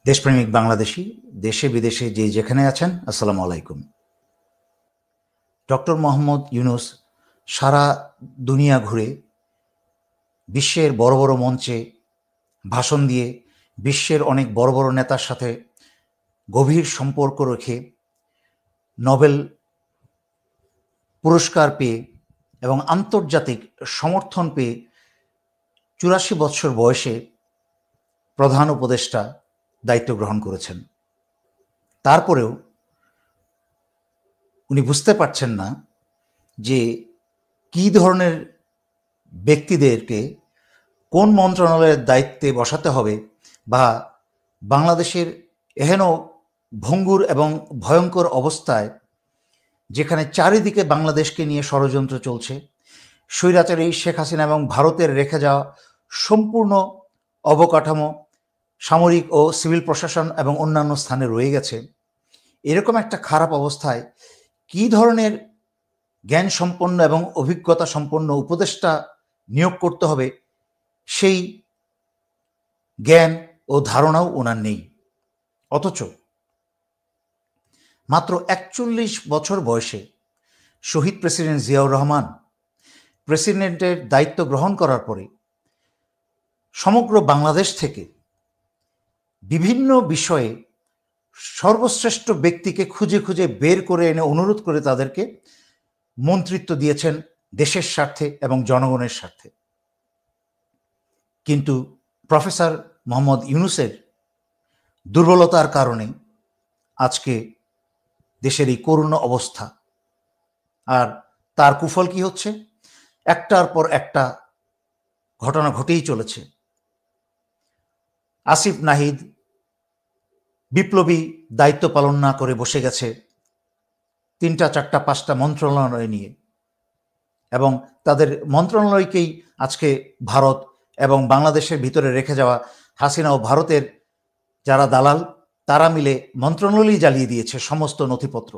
দেশপ্রেমিক বাংলাদেশী, দেশে বিদেশে যে যেখানে আছেন, আসসালামু আলাইকুম। ডক্টর মোহাম্মদ ইউনূস সারা দুনিয়া ঘুরে বিশ্বের বড় বড় মঞ্চে ভাষণ দিয়ে বিশ্বের অনেক বড় বড় নেতার সাথে গভীর সম্পর্ক রেখে নোবেল পুরস্কার পেয়ে এবং আন্তর্জাতিক সমর্থন পেয়ে ৮৪ বৎসর বয়সে প্রধান উপদেষ্টা দায়িত্ব গ্রহণ করেছেন। তারপরেও উনি বুঝতে পারছেন না যে কী ধরনের ব্যক্তিদেরকে কোন মন্ত্রণালয়ের দায়িত্বে বসাতে হবে, বা বাংলাদেশের এহেন ভঙ্গুর এবং ভয়ঙ্কর অবস্থায়, যেখানে চারিদিকে বাংলাদেশকে নিয়ে ষড়যন্ত্র চলছে, স্বৈরাচারী শেখ হাসিনা এবং ভারতের রেখে যাওয়া সম্পূর্ণ অবকাঠামো সামরিক ও সিভিল প্রশাসন এবং অন্যান্য স্থানে রয়ে গেছে, এরকম একটা খারাপ অবস্থায় কী ধরনের জ্ঞান সম্পন্ন এবং অভিজ্ঞতা সম্পন্ন উপদেষ্টা নিয়োগ করতে হবে সেই জ্ঞান ও ধারণাও ওনার নেই। অথচ মাত্র ৪১ বছর বয়সে শহীদ প্রেসিডেন্ট জিয়াউর রহমান প্রেসিডেন্টের দায়িত্ব গ্রহণ করার পরে সমগ্র বাংলাদেশ থেকে বিভিন্ন বিষয়ে সর্বশ্রেষ্ঠ ব্যক্তিকে খুঁজে খুঁজে বের করে এনে অনুরোধ করে তাদেরকে মন্ত্রিত্ব দিয়েছেন দেশের স্বার্থে এবং জনগণের স্বার্থে। কিন্তু প্রফেসর মোহাম্মদ ইউনূসের দুর্বলতার কারণে আজকে দেশের এই করুণ অবস্থা। আর তার কুফল কি হচ্ছে? একটার পর একটা ঘটনা ঘটেই চলেছে। আসিফ নাহিদ বিপ্লবী দায়িত্ব পালন না করে বসে গেছে ৩টা ৪টা ৫টা মন্ত্রণালয় নিয়ে, এবং তাদের মন্ত্রণালয়কেই আজকে ভারত এবং বাংলাদেশের ভিতরে রেখে যাওয়া হাসিনা ও ভারতের যারা দালাল, তারা মিলে মন্ত্রণালয় জ্বালিয়ে দিয়েছে সমস্ত নথিপত্র।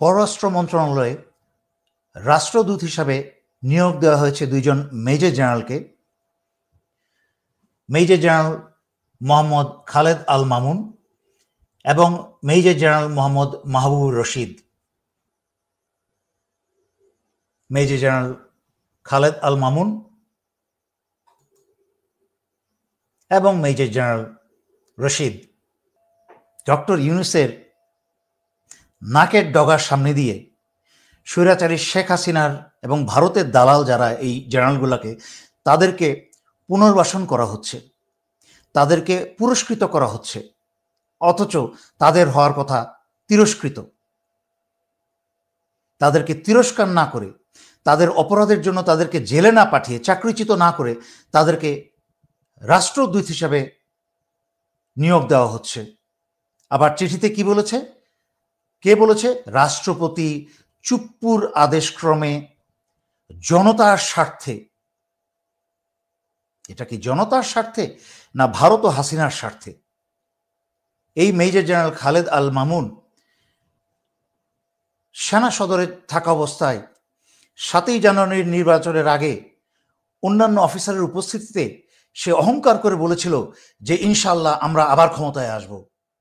পররাষ্ট্র মন্ত্রণালয়ে রাষ্ট্রদূত হিসাবে নিয়োগ দেওয়া হয়েছে ২ জন major general, major general Mohammad Khaled Al Mamun এবং major general Mohammad Mahbubur Rashid. Major general Khaled Al Mamun এবং মেজর জেনারেল রশিদ ডক্টর ইউনূসের নাকের ডগার সামনে দিয়ে স্বৈরাচারী শেখ হাসিনার এবং ভারতের দালাল যারা এই জেনারেলগুলোকে, তাদেরকে পুনর্বাসন করা হচ্ছে, তাদেরকে পুরস্কৃত করা হচ্ছে, অথচ তাদের হওয়ার কথা তিরস্কৃত। তাদেরকে তিরস্কার না করে, তাদের অপরাধের জন্য তাদেরকে জেলে না পাঠিয়ে, চাকরিচ্যুত না করে তাদেরকে রাষ্ট্রদূত হিসাবে নিয়োগ দেওয়া হচ্ছে। আবার চিঠিতে কি বলেছে? কে বলেছে? রাষ্ট্রপতি চুপ্পুর আদেশক্রমে জনতার স্বার্থে। এটা কি জনতার স্বার্থে না ভারত ও হাসিনার স্বার্থে? এই মেজর জেনারেল খালেদ আল মামুন সেনা সদরে থাকা অবস্থায় ৭ই জানুয়ারির নির্বাচনের আগে অন্যান্য অফিসারের উপস্থিতিতে সে অহংকার করে বলেছিল যে ইনশাল্লাহ আমরা আবার ক্ষমতায় আসব।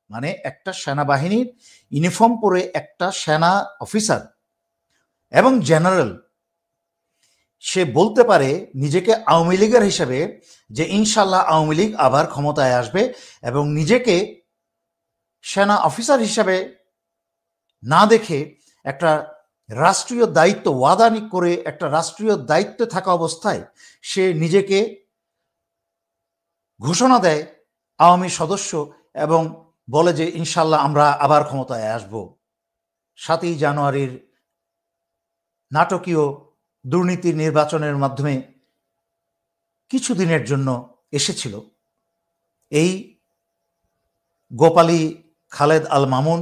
মানে একটা সেনাবাহিনীর ইউনিফর্ম পরে একটা সেনা অফিসার এবং জেনারেল, সে বলতে পারে নিজেকে আওয়ামী লীগের হিসেবে যে ইনশাল্লাহ আওয়ামী লীগ আবার ক্ষমতায় আসবে, এবং নিজেকে সেনা অফিসার হিসাবে না দেখে একটা রাষ্ট্রীয় দায়িত্ব ওয়াদা করে একটা রাষ্ট্রীয় দায়িত্বে থাকা অবস্থায় সে নিজেকে ঘোষণা দেয় আওয়ামী সদস্য এবং বলে যে ইনশাল্লাহ আমরা আবার ক্ষমতায় আসব। ৭ই জানুয়ারির নাটকীয় দুর্নীতি নির্বাচনের মাধ্যমে কিছুদিনের জন্য এসেছিল। এই গোপালী, খালেদ আল মামুন,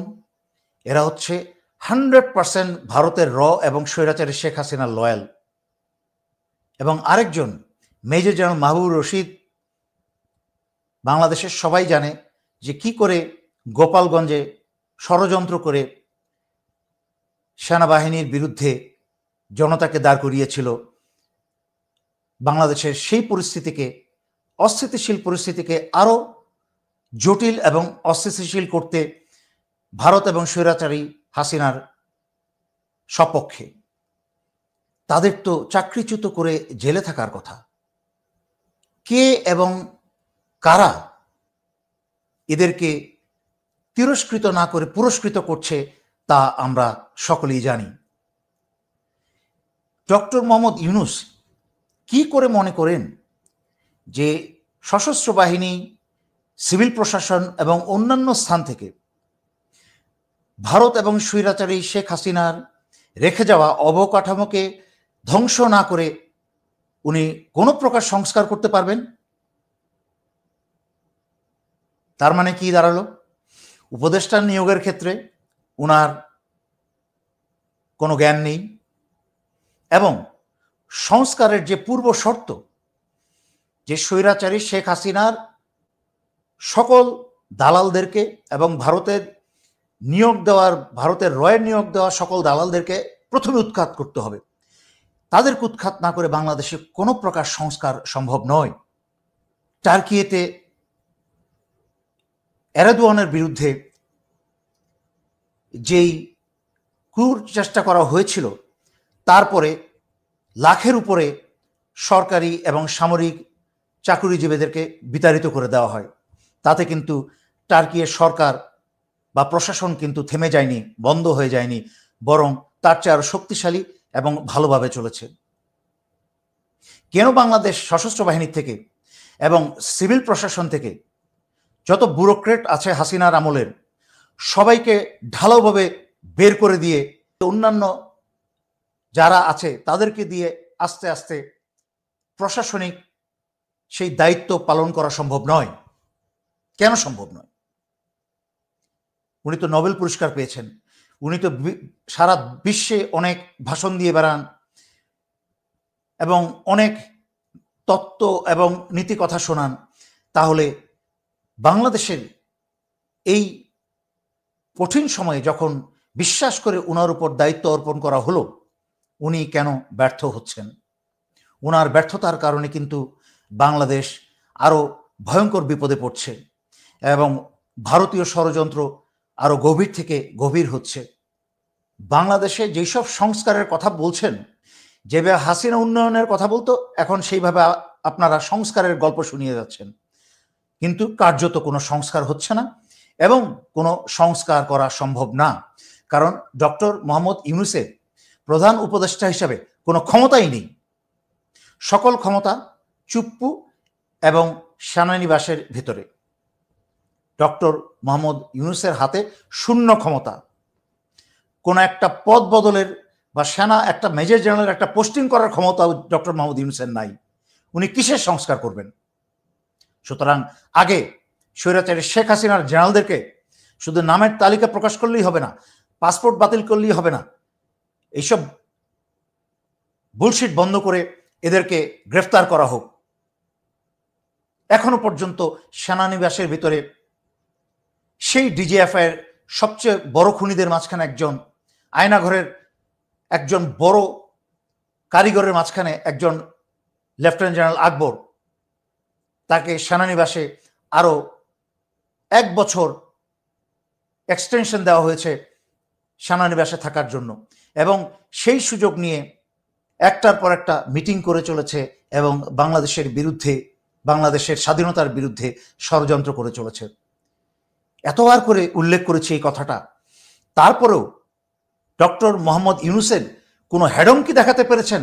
এরা হচ্ছে 100% ভারতের এবং স্বৈরাচারী শেখ হাসিনার লয়াল। এবং আরেকজন মেজর জেনারেল মাহবুবুর রশিদ, বাংলাদেশের সবাই জানে যে কি করে গোপালগঞ্জে ষড়যন্ত্র করে সেনাবাহিনীর বিরুদ্ধে জনতাকে দাঁড় করিয়েছিল, বাংলাদেশের সেই পরিস্থিতিকে, অস্থিতিশীল পরিস্থিতিকে আরও জটিল এবং অস্থিতিশীল করতে ভারত এবং স্বৈরাচারী হাসিনার সপক্ষে। তাদের তো চাকরিচ্যুত করে জেলে থাকার কথা। কে এবং কারা এদেরকে তিরস্কৃত না করে পুরস্কৃত করছে তা আমরা সকলেই জানি। ডক্টর মোহাম্মদ ইউনূস কি করে মনে করেন যে সশস্ত্র বাহিনী, সিভিল প্রশাসন এবং অন্যান্য স্থান থেকে ভারত এবং স্বৈরাচারী শেখ হাসিনার রেখে যাওয়া অবকাঠামোকে ধ্বংস না করে উনি কোনো প্রকার সংস্কার করতে পারবেন? তার মানে কি দাঁড়ালো? উপদেষ্টা নিয়োগের ক্ষেত্রে উনার কোনো জ্ঞান নেই, এবং সংস্কারের যে পূর্ব শর্ত, যে স্বৈরাচারী শেখ হাসিনার সকল দালালদেরকে এবং ভারতের রয়ের নিয়োগ দেওয়া সকল দালালদেরকে প্রথমে উৎখাত করতে হবে, তাদেরকে উৎখাত না করে বাংলাদেশে কোনো প্রকার সংস্কার সম্ভব নয়। টার্কিয়েতে এরদোয়ানের বিরুদ্ধে যেই ক্রূর চেষ্টা করা হয়েছিল, তারপরে লাখের উপরে সরকারি এবং সামরিক চাকুরিজীবীদেরকে বিতাড়িত করে দেওয়া হয়। তাতে কিন্তু টার্কির সরকার বা প্রশাসন কিন্তু থেমে যায়নি, বন্ধ হয়ে যায়নি, বরং তার চেয়ে আরো শক্তিশালী এবং ভালোভাবে চলেছে। কেন বাংলাদেশ সশস্ত্র বাহিনীর থেকে এবং সিভিল প্রশাসন থেকে যত ব্যুরোক্রেট আছে হাসিনার আমলের, সবাইকে ঢালাওভাবে বের করে দিয়ে অন্যান্য যারা আছে তাদেরকে দিয়ে আস্তে আস্তে প্রশাসনিক সেই দায়িত্ব পালন করা সম্ভব নয়? কেন সম্ভব নয়? উনি তো নোবেল পুরস্কার পেয়েছেন, উনি তো সারা বিশ্বে অনেক ভাষণ দিয়ে বেড়ান এবং অনেক তত্ত্ব এবং নীতি কথা শোনান। তাহলে বাংলাদেশের এই কঠিন সময়ে যখন বিশ্বাস করে উনার উপর দায়িত্ব অর্পণ করা হলো, উনি কেন ব্যর্থ হচ্ছেন? উনার ব্যর্থতার কারণে কিন্তু বাংলাদেশ আরো ভয়ঙ্কর বিপদে পড়ছে এবং ভারতীয় ষড়যন্ত্র আরো গভীর থেকে গভীর হচ্ছে। বাংলাদেশে যেসব সংস্কারের কথা বলছেন, যেভাবে হাসিনা উন্নয়নের কথা বলতো, এখন সেইভাবে আপনারা সংস্কারের গল্প শুনিয়ে যাচ্ছেন, কিন্তু কার্যত কোনো সংস্কার হচ্ছে না এবং কোনো সংস্কার করা সম্ভব না। কারণ ডক্টর মোহাম্মদ ইউনূসের প্রধান উপদেষ্টা হিসাবে কোনো ক্ষমতাই নেই। সকল ক্ষমতা চুপ্পু এবং সেনানিবাসের ভেতরে। ডক্টর মোহাম্মদ ইউনূসের হাতে শূন্য ক্ষমতা। কোনো একটা পদ বদলের বা সেনা একটা মেজর জেনারেল একটা পোস্টিং করার ক্ষমতা ডক্টর মোহাম্মদ ইউনূসের নাই। উনি কিসের সংস্কার করবেন? সুতরাং আগে স্বৈরাচারী শেখ হাসিনার জেনারেলদেরকে শুধু নামের তালিকা প্রকাশ করলেই হবে না, পাসপোর্ট বাতিল করলেই হবে না, এইসব বুলশিট বন্ধ করে এদেরকে গ্রেফতার করা হোক। এখনো পর্যন্ত সেনানিবাসের ভিতরে সেই ডিজিএফআই এর সবচেয়ে বড় খুনিদের মাঝখানে একজন, আয়নাঘরের একজন বড় কারিগরের মাঝখানে একজন লেফটেন্যান্ট জেনারেল আকবর, তাকে সেনানিবাসে আরো 1 বছর এক্সটেনশন দেওয়া হয়েছে সেনানিবাসে থাকার জন্য, এবং সেই সুযোগ নিয়ে একটার পর একটা মিটিং করে চলেছে এবং বাংলাদেশের বিরুদ্ধে, বাংলাদেশের স্বাধীনতার বিরুদ্ধে ষড়যন্ত্র করে চলেছে। এতবার করে উল্লেখ করেছি এই কথাটা, তারপরেও ডক্টর মোহাম্মদ ইউনূসের কোনো হেডমকি দেখাতে পেরেছেন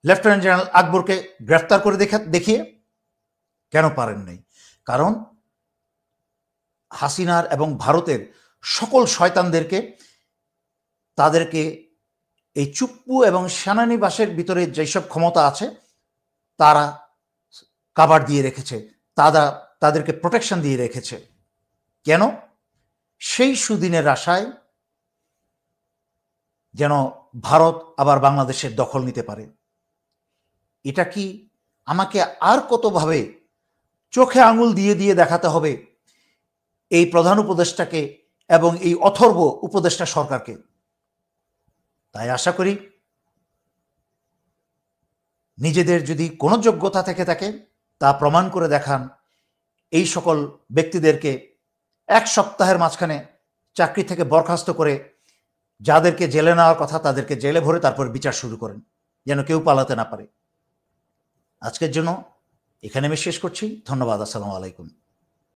লেফটেন্যান্ট জেনারেল আকবরকে গ্রেফতার করে দেখিয়ে? কেন পারেন নাই? কারণ হাসিনার এবং ভারতের সকল শয়তানদেরকে, তাদেরকে এই চুপ্পু এবং সেনানিবাসের ভিতরে যেসব ক্ষমতা আছে তারা কাভার দিয়ে রেখেছে, তাদেরকে প্রোটেকশন দিয়ে রেখেছে। কেন? সেই সুদিনের আশায় যেন ভারত আবার বাংলাদেশের দখল নিতে পারে। এটা কি আমাকে আর কতভাবে চোখে আঙুল দিয়ে দিয়ে দেখাতে হবে এই প্রধান উপদেষ্টাকে এবং এই অথর্ব উপদেষ্টা সরকারকে? তাই আশা করি নিজেদের যদি কোনো যোগ্যতা থেকে থাকে তা প্রমাণ করে দেখান। এই সকল ব্যক্তিদেরকে 1 সপ্তাহের মাঝখানে চাকরি থেকে বরখাস্ত করে যাদেরকে জেলে নেওয়ার কথা তাদেরকে জেলে ভরে তারপর বিচার শুরু করেন, যেন কেউ পালাতে না পারে। আজকের জন্য এখানে আমি শেষ করছি। ধন্যবাদ। আসসালামু আলাইকুম।